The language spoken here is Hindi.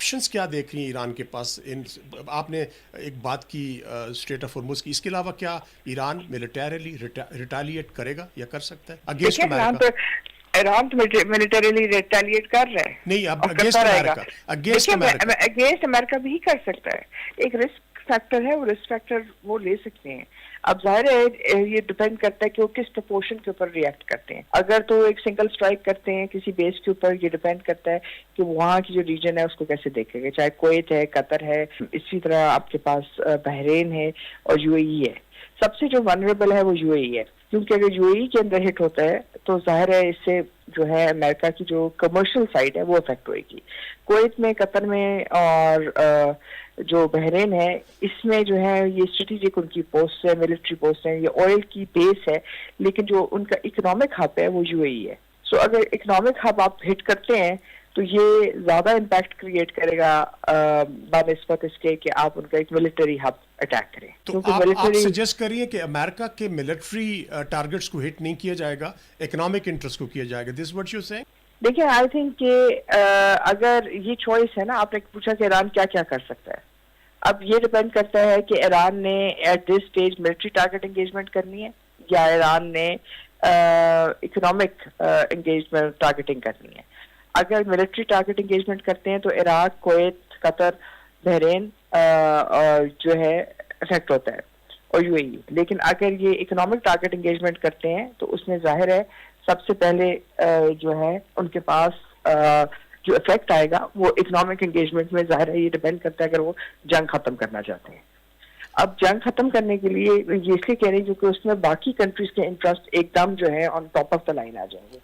ऑप्शंस क्या देख रही हैं ईरान के पास? इन आपने एक बात की स्ट्रेट ऑफ हॉर्मुज़ की, इसके अलावा क्या ईरान मिलिटरीली रिटालिएट करेगा या कर सकता है अगेंस्ट देखिए, अमेरिका? ईरान तो मिलिटरीली रिटेलिएट कर रहा है नहीं, अब और करता अगेंस्ट रहेगा। अमेरिका, अगेंस्ट देखिए, अमेरिका। अगेंस्ट अमेरिका भी कर सकता है। एक रिस्क फैक्टर है, वो रिस्क फैक्टर वो ले सकते हैं। अब जाहिर है ये डिपेंड करता है कि वो किस प्रपोर्शन के ऊपर रिएक्ट करते हैं। अगर तो एक सिंगल स्ट्राइक करते हैं किसी बेस के ऊपर, ये डिपेंड करता है कि वहाँ की जो रीजन है उसको कैसे देखेंगे। चाहे कुवैत है, कतर है, इसी तरह आपके पास बहरीन है और यूएई है। सबसे जो वनरेबल है वो यूएई है, क्योंकि अगर यूएई के अंदर हिट होता है तो जाहिर है इससे जो है अमेरिका की जो कमर्शियल साइड है वो इफेक्ट होएगी। कुवैत में, कतर में और जो बहरीन है, इसमें जो है ये स्ट्रेटेजिक उनकी पोस्ट है, मिलिट्री पोस्ट है, ये ऑयल की बेस है, लेकिन जो उनका इकोनॉमिक हब है वो यूएई है। सो अगर इकोनॉमिक हब आप हिट करते हैं तो ये ज्यादा इम्पैक्ट क्रिएट करेगा बानिस्बत इसके कि आप उनका एक मिलिट्री हब अटैक करें। तो क्योंकि आप मिलिट्री, सजेस्ट करिए कि अमेरिका के मिलिट्री टारगेट्स को हिट नहीं किया जाएगा, इकोनॉमिक इंटरेस्ट को किया जाएगा। दिस व्हाट यू से? देखिए, आई थिंक कि अगर ये चॉइस है ना, आपने पूछा कि ईरान क्या क्या कर सकता है। अब ये डिपेंड करता है कि ईरान ने at this stage military target engagement करनी है या ईरान ने इकोनॉमिक एंगेजमेंट टारगेटिंग करनी है। अगर मिलिट्री टारगेट एंगेजमेंट करते हैं तो इराक, कुवैत, कतर, बहरीन जो है इफेक्ट होता है और यूएई। लेकिन अगर ये इकोनॉमिक टारगेट एंगेजमेंट करते हैं तो उसमें जाहिर है सबसे पहले जो है उनके पास जो इफेक्ट आएगा वो इकोनॉमिक एंगेजमेंट में। जाहिर है ये डिपेंड करता है अगर वो जंग खत्म करना चाहते हैं। अब जंग खत्म करने के लिए ये इसलिए कह रही हूँ क्योंकि उसमें बाकी कंट्रीज के इंटरेस्ट एकदम जो है on top of the line आ जाएंगे।